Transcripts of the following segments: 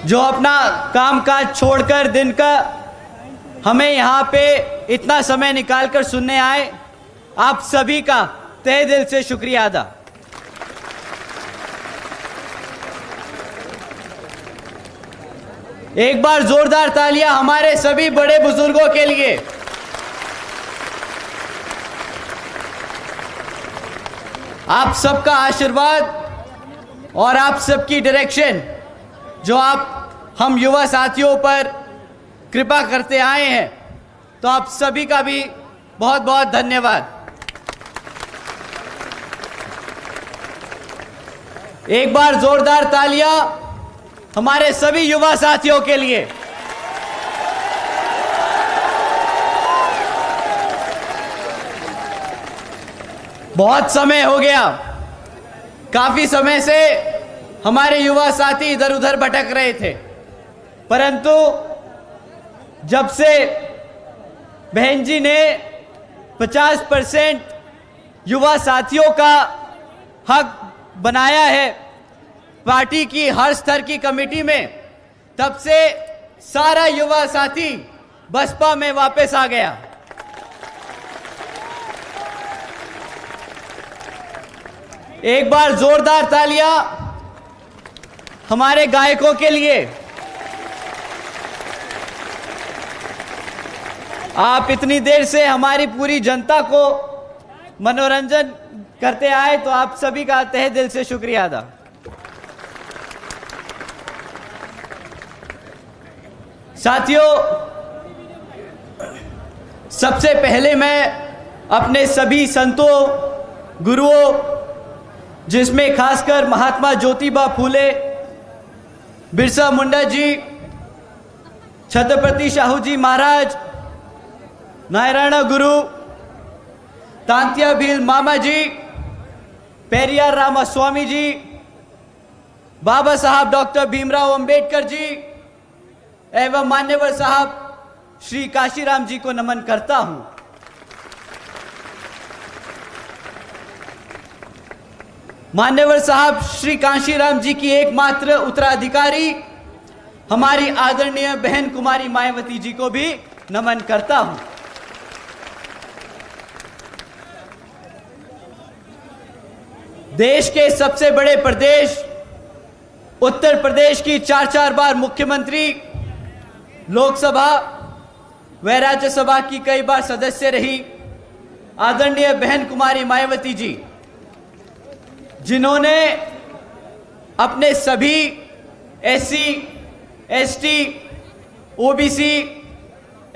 जो अपना कामकाज छोड़कर दिन का हमें यहाँ पे इतना समय निकालकर सुनने आए, आप सभी का तहे दिल से शुक्रिया अदा। एक बार जोरदार तालियां हमारे सभी बड़े बुजुर्गों के लिए। आप सबका आशीर्वाद और आप सबकी डायरेक्शन जो आप हम युवा साथियों पर कृपा करते आए हैं, तो आप सभी का भी बहुत बहुत धन्यवाद। एक बार जोरदार तालियां हमारे सभी युवा साथियों के लिए। बहुत समय हो गया, काफी समय से हमारे युवा साथी इधर उधर भटक रहे थे, परंतु जब से बहन जी ने 50% युवा साथियों का हक बनाया है पार्टी की हर स्तर की कमेटी में, तब से सारा युवा साथी बसपा में वापस आ गया। एक बार जोरदार तालियां हमारे गायकों के लिए। आप इतनी देर से हमारी पूरी जनता को मनोरंजन करते आए, तो आप सभी का तहे दिल से शुक्रिया अदा। साथियों, सबसे पहले मैं अपने सभी संतों, गुरुओं, जिसमें खासकर महात्मा ज्योतिबा फूले, बिरसा मुंडा जी, छत्रपति शाहू जी महाराज, नारायण गुरु, तांत्या भील मामा जी, पेरियार रामास्वामी जी, बाबा साहब डॉक्टर भीमराव अंबेडकर जी एवं मान्यवर साहब श्री काशीराम जी को नमन करता हूं। मान्यवर साहब श्री काशीराम जी की एकमात्र उत्तराधिकारी हमारी आदरणीय बहन कुमारी मायावती जी को भी नमन करता हूं। देश के सबसे बड़े प्रदेश उत्तर प्रदेश की 4 बार मुख्यमंत्री, लोकसभा व राज्यसभा की कई बार सदस्य रही आदरणीय बहन कुमारी मायावती जी, जिन्होंने अपने सभी एससी, एसटी, ओबीसी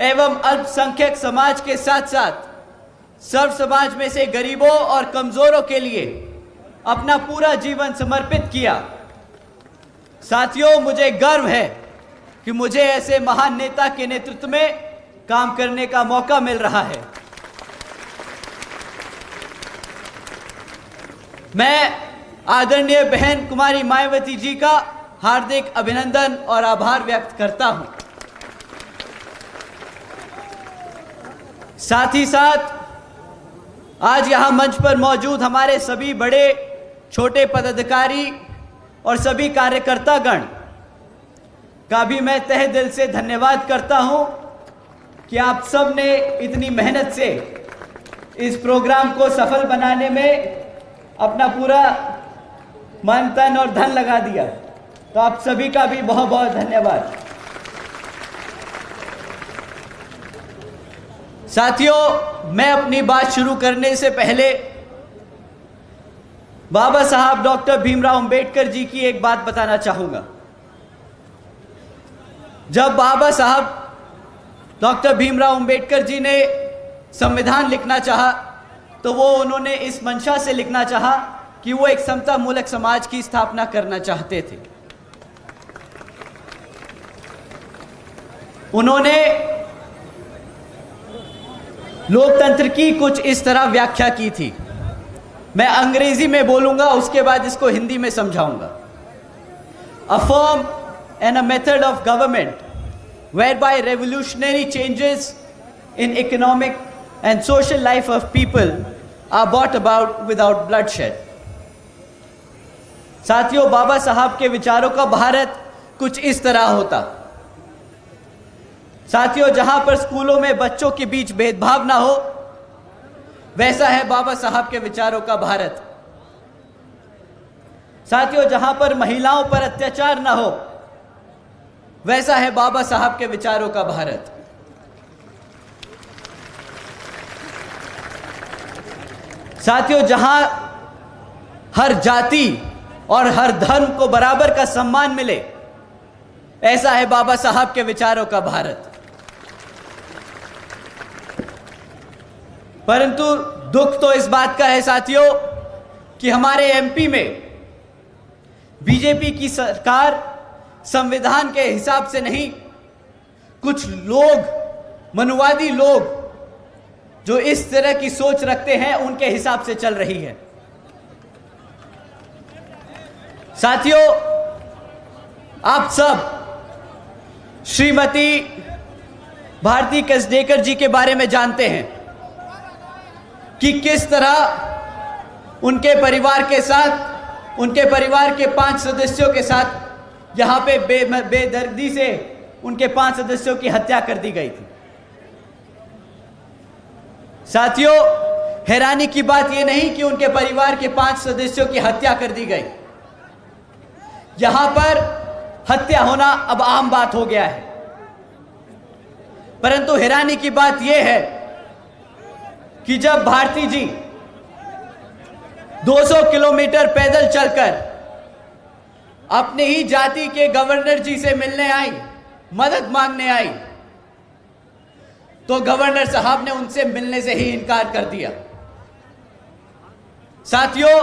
एवं अल्पसंख्यक समाज के साथ साथ सर्व समाज में से गरीबों और कमजोरों के लिए अपना पूरा जीवन समर्पित किया। साथियों, मुझे गर्व है कि मुझे ऐसे महान नेता के नेतृत्व में काम करने का मौका मिल रहा है। मैं आदरणीय बहन कुमारी मायावती जी का हार्दिक अभिनंदन और आभार व्यक्त करता हूं। साथ ही साथ आज यहां मंच पर मौजूद हमारे सभी बड़े छोटे पदाधिकारी और सभी कार्यकर्तागण का भी मैं तहे दिल से धन्यवाद करता हूं कि आप सब ने इतनी मेहनत से इस प्रोग्राम को सफल बनाने में अपना पूरा मन, तन और धन लगा दिया। तो आप सभी का भी बहुत बहुत धन्यवाद। साथियों, मैं अपनी बात शुरू करने से पहले बाबा साहब डॉक्टर भीमराव अंबेडकर जी की एक बात बताना चाहूंगा। जब बाबा साहब डॉक्टर भीमराव अंबेडकर जी ने संविधान लिखना चाहा, तो वो उन्होंने इस मंशा से लिखना चाहा कि वो एक समता मूलक समाज की स्थापना करना चाहते थे। उन्होंने लोकतंत्र की कुछ इस तरह व्याख्या की थी। मैं अंग्रेजी में बोलूंगा, उसके बाद इसको हिंदी में समझाऊंगा। A form and a method of government whereby revolutionary changes in economic and social life of people are brought about without bloodshed। साथियों, बाबा साहब के विचारों का भारत कुछ इस तरह होता। साथियों, जहां पर स्कूलों में बच्चों के बीच भेदभाव ना हो, वैसा है बाबा साहब के विचारों का भारत। साथियों, जहां पर महिलाओं पर अत्याचार ना हो, वैसा है बाबा साहब के विचारों का भारत। साथियों, जहां हर जाति और हर धर्म को बराबर का सम्मान मिले, ऐसा है बाबा साहब के विचारों का भारत। परंतु दुख तो इस बात का है साथियों कि हमारे एमपी में बीजेपी की सरकार संविधान के हिसाब से नहीं, कुछ लोग, मनुवादी लोग जो इस तरह की सोच रखते हैं, उनके हिसाब से चल रही है। साथियों, आप सब श्रीमती भारती कसडेकर जी के बारे में जानते हैं कि किस तरह उनके परिवार के साथ, उनके परिवार के 5 सदस्यों के साथ यहां पे बेदर्दी से उनके 5 सदस्यों की हत्या कर दी गई थी। साथियों, हैरानी की बात यह नहीं कि उनके परिवार के 5 सदस्यों की हत्या कर दी गई। यहां पर हत्या होना अब आम बात हो गया है। परंतु हैरानी की बात यह है कि जब भारती जी 200 किलोमीटर पैदल चलकर अपनी ही जाति के गवर्नर जी से मिलने आई, मदद मांगने आई, तो गवर्नर साहब ने उनसे मिलने से ही इनकार कर दिया। साथियों,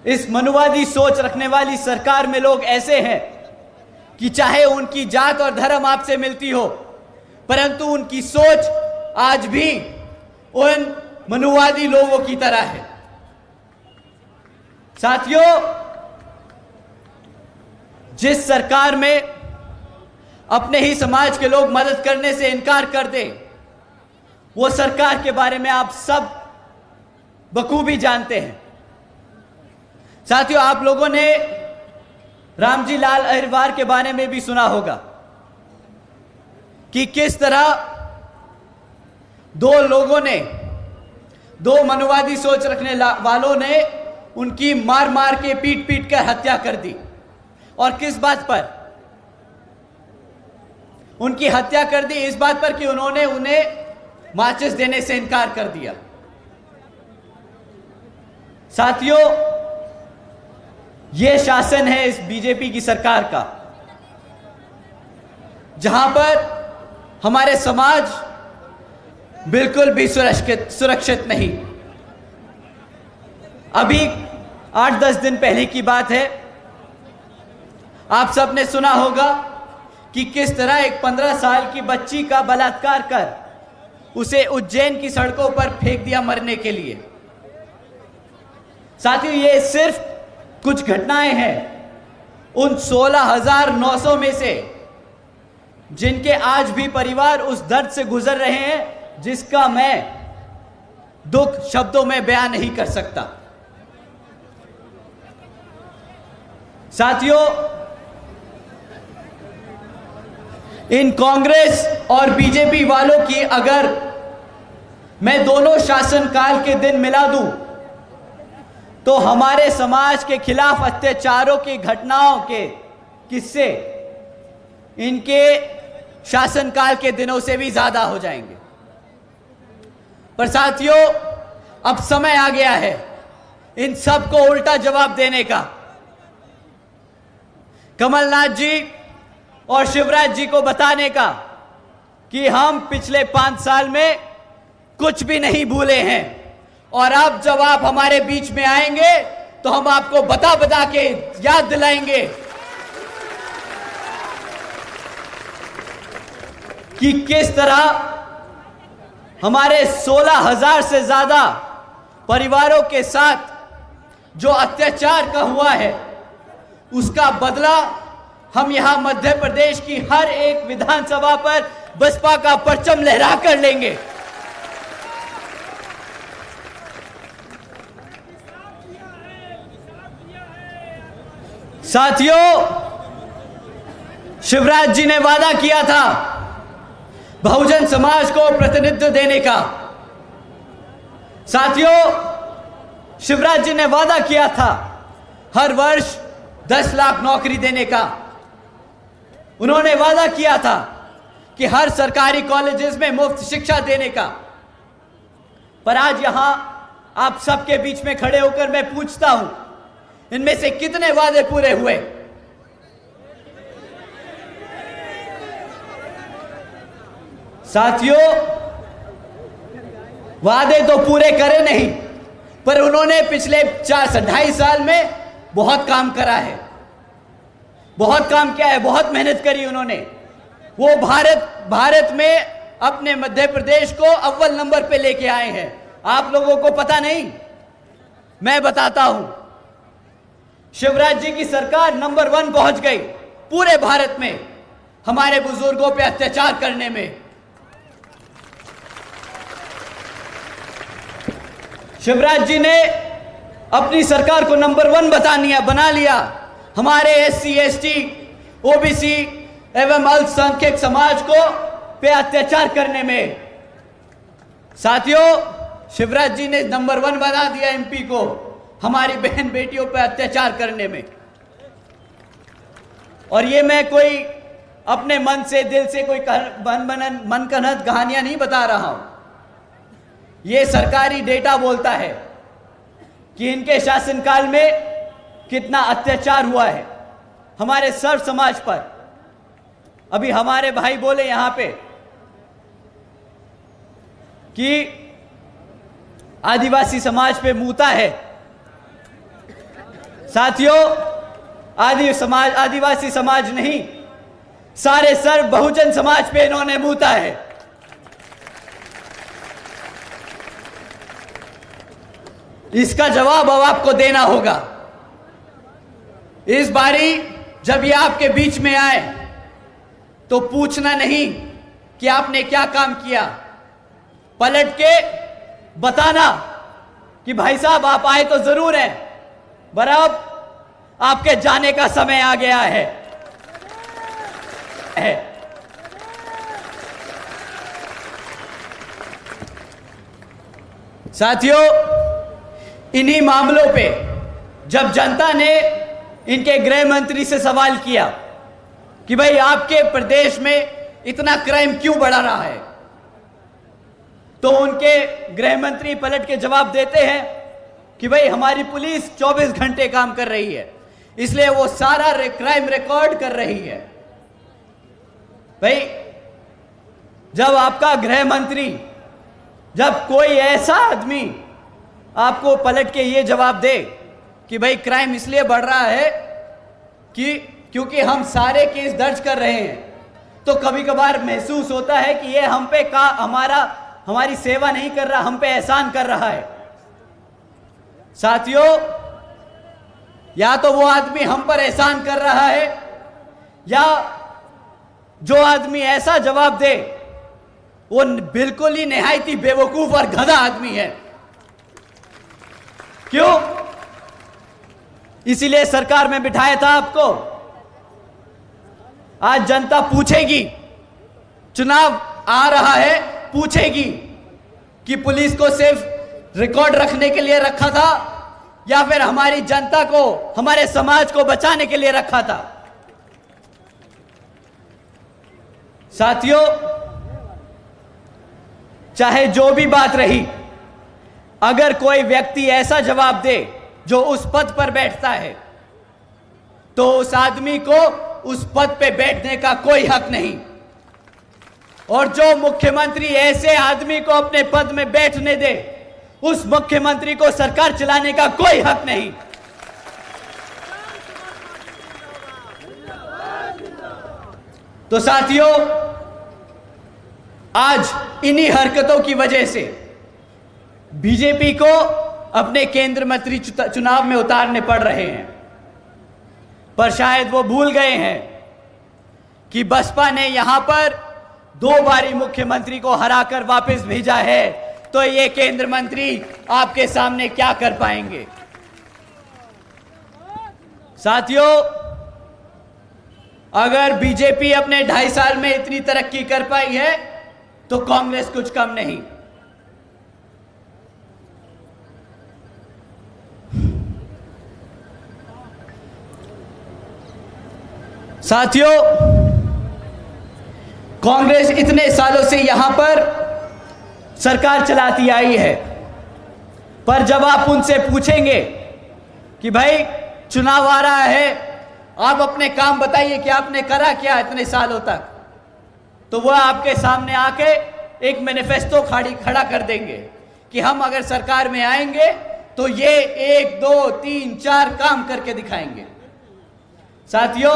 इस मनुवादी सोच रखने वाली सरकार में लोग ऐसे हैं कि चाहे उनकी जात और धर्म आपसे मिलती हो, परंतु उनकी सोच आज भी उन मनुवादी लोगों की तरह है। साथियों, जिस सरकार में अपने ही समाज के लोग मदद करने से इनकार कर दे, वो सरकार के बारे में आप सब बखूबी जानते हैं। साथियों, आप लोगों ने रामजी लाल अहिरवार के बारे में भी सुना होगा कि किस तरह दो मनुवादी सोच रखने वालों ने उनकी मार मार के पीट पीट कर हत्या कर दी। और किस बात पर उनकी हत्या कर दी? इस बात पर कि उन्होंने उन्हें माचिस देने से इनकार कर दिया। साथियों, यह शासन है इस बीजेपी की सरकार का, जहां पर हमारे समाज बिल्कुल भी सुरक्षित नहीं। अभी 8-10 दिन पहले की बात है, आप सबने सुना होगा कि किस तरह एक 15 साल की बच्ची का बलात्कार कर उसे उज्जैन की सड़कों पर फेंक दिया मरने के लिए। साथियों, ये सिर्फ कुछ घटनाएं हैं उन 16,900 में से, जिनके आज भी परिवार उस दर्द से गुजर रहे हैं जिसका मैं दुख शब्दों में बयान नहीं कर सकता। साथियों, इन कांग्रेस और बीजेपी वालों की अगर मैं दोनों शासनकाल के दिन मिला दूं, तो हमारे समाज के खिलाफ अत्याचारों की घटनाओं के किस्से इनके शासनकाल के दिनों से भी ज्यादा हो जाएंगे। पर साथियों, अब समय आ गया है इन सब को उल्टा जवाब देने का। कमलनाथ जी और शिवराज जी को बताने का कि हम पिछले 5 साल में कुछ भी नहीं भूले हैं, और अब जब आप हमारे बीच में आएंगे तो हम आपको बता बता के याद दिलाएंगे कि किस तरह हमारे 16,000 से ज्यादा परिवारों के साथ जो अत्याचार का हुआ है, उसका बदला हम यहां मध्य प्रदेश की हर एक विधानसभा पर बसपा का परचम लहरा कर लेंगे। साथियों, शिवराज जी ने वादा किया था बहुजन समाज को प्रतिनिधित्व देने का। साथियों, शिवराज जी ने वादा किया था हर वर्ष 10 लाख नौकरी देने का। उन्होंने वादा किया था कि हर सरकारी कॉलेजेस में मुफ्त शिक्षा देने का। पर आज यहां आप सबके बीच में खड़े होकर मैं पूछता हूं, इनमें से कितने वादे पूरे हुए? साथियों, वादे तो पूरे करे नहीं, पर उन्होंने पिछले 2.5 साल में बहुत काम करा है, बहुत काम किया है, बहुत मेहनत करी उन्होंने। वो भारत में अपने मध्य प्रदेश को अव्वल नंबर पे लेके आए हैं। आप लोगों को पता नहीं, मैं बताता हूं। शिवराज जी की सरकार नंबर 1 पहुंच गई पूरे भारत में हमारे बुजुर्गों पे अत्याचार करने में। शिवराज जी ने अपनी सरकार को नंबर 1 बना लिया हमारे SC ST OBC एवं अल्पसंख्यक समाज को पे अत्याचार करने में। साथियों, शिवराज जी ने नंबर 1 बना दिया MP को हमारी बहन बेटियों पर अत्याचार करने में। और ये मैं कोई अपने मन से दिल से कोई मनगढ़ंत कहानियां नहीं बता रहा हूं। ये सरकारी डेटा बोलता है कि इनके शासनकाल में कितना अत्याचार हुआ है हमारे सर्व समाज पर। अभी हमारे भाई बोले यहां पे कि आदिवासी समाज पे मूता है। साथियों, आदिवासी समाज नहीं, सारे सर्व बहुजन समाज पे इन्होंने मूता है। इसका जवाब अब आपको देना होगा। इस बारी जब ये आपके बीच में आए तो पूछना नहीं कि आपने क्या काम किया, पलट के बताना कि भाई साहब आप आए तो जरूर हैं, पर अब आपके जाने का समय आ गया है। साथियों, इन्हीं मामलों पे जब जनता ने इनके गृह मंत्री से सवाल किया कि भाई आपके प्रदेश में इतना क्राइम क्यों बढ़ा रहा है, तो उनके गृह मंत्री पलट के जवाब देते हैं कि भाई हमारी पुलिस 24 घंटे काम कर रही है, इसलिए वो सारा क्राइम रिकॉर्ड कर रही है। भाई, जब आपका गृह मंत्री, जब कोई ऐसा आदमी आपको पलट के ये जवाब दे कि भाई क्राइम इसलिए बढ़ रहा है कि क्योंकि हम सारे केस दर्ज कर रहे हैं, तो कभी कभार महसूस होता है कि ये हम पे हमारी सेवा नहीं कर रहा, हम पे एहसान कर रहा है। साथियों, या तो वो आदमी हम पर एहसान कर रहा है, या जो आदमी ऐसा जवाब दे वो बिल्कुल ही निहायती बेवकूफ और गधा आदमी है। क्यों? इसीलिए सरकार में बिठाया था आपको। आज जनता पूछेगी, चुनाव आ रहा है, पूछेगी कि पुलिस को सिर्फ रिकॉर्ड रखने के लिए रखा था या फिर हमारी जनता को, हमारे समाज को बचाने के लिए रखा था। साथियों, चाहे जो भी बात रही, अगर कोई व्यक्ति ऐसा जवाब दे जो उस पद पर बैठता है, तो उस आदमी को उस पद पे बैठने का कोई हक नहीं। और जो मुख्यमंत्री ऐसे आदमी को अपने पद में बैठने दे, उस मुख्यमंत्री को सरकार चलाने का कोई हक नहीं। तो साथियों, आज इन्हीं हरकतों की वजह से बीजेपी को अपने केंद्र मंत्री चुनाव में उतारने पड़ रहे हैं। पर शायद वो भूल गए हैं कि बसपा ने यहां पर 2 बारी मुख्यमंत्री को हराकर वापस भेजा है, तो ये केंद्र मंत्री आपके सामने क्या कर पाएंगे। साथियों, अगर बीजेपी अपने 2.5 साल में इतनी तरक्की कर पाई है तो कांग्रेस कुछ कम नहीं। साथियों, कांग्रेस इतने सालों से यहां पर सरकार चलाती आई है, पर जब आप उनसे पूछेंगे कि भाई चुनाव आ रहा है, आप अपने काम बताइए कि आपने करा क्या इतने सालों तक, तो वह आपके सामने आके एक मैनिफेस्टो खड़ा कर देंगे कि हम अगर सरकार में आएंगे तो ये 1 2 3 4 काम करके दिखाएंगे। साथियों,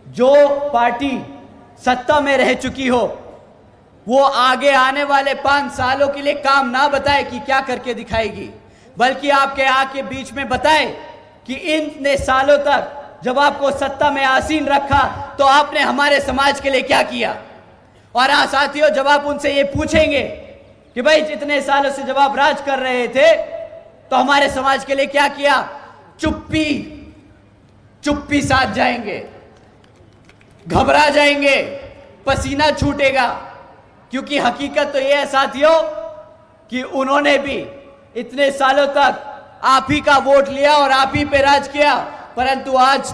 जो पार्टी सत्ता में रह चुकी हो वो आगे आने वाले 5 सालों के लिए काम ना बताए कि क्या करके दिखाएगी, बल्कि आपके आके बीच में बताए कि इतने सालों तक जब आपको सत्ता में आसीन रखा तो आपने हमारे समाज के लिए क्या किया। और हाँ साथियों, जब आप उनसे ये पूछेंगे कि भाई जितने सालों से जब आप राज कर रहे थे तो हमारे समाज के लिए क्या किया, चुप्पी साध जाएंगे, घबरा जाएंगे, पसीना छूटेगा, क्योंकि हकीकत तो यह है साथियों कि उन्होंने भी इतने सालों तक आप ही का वोट लिया और आप ही पे राज किया, परंतु आज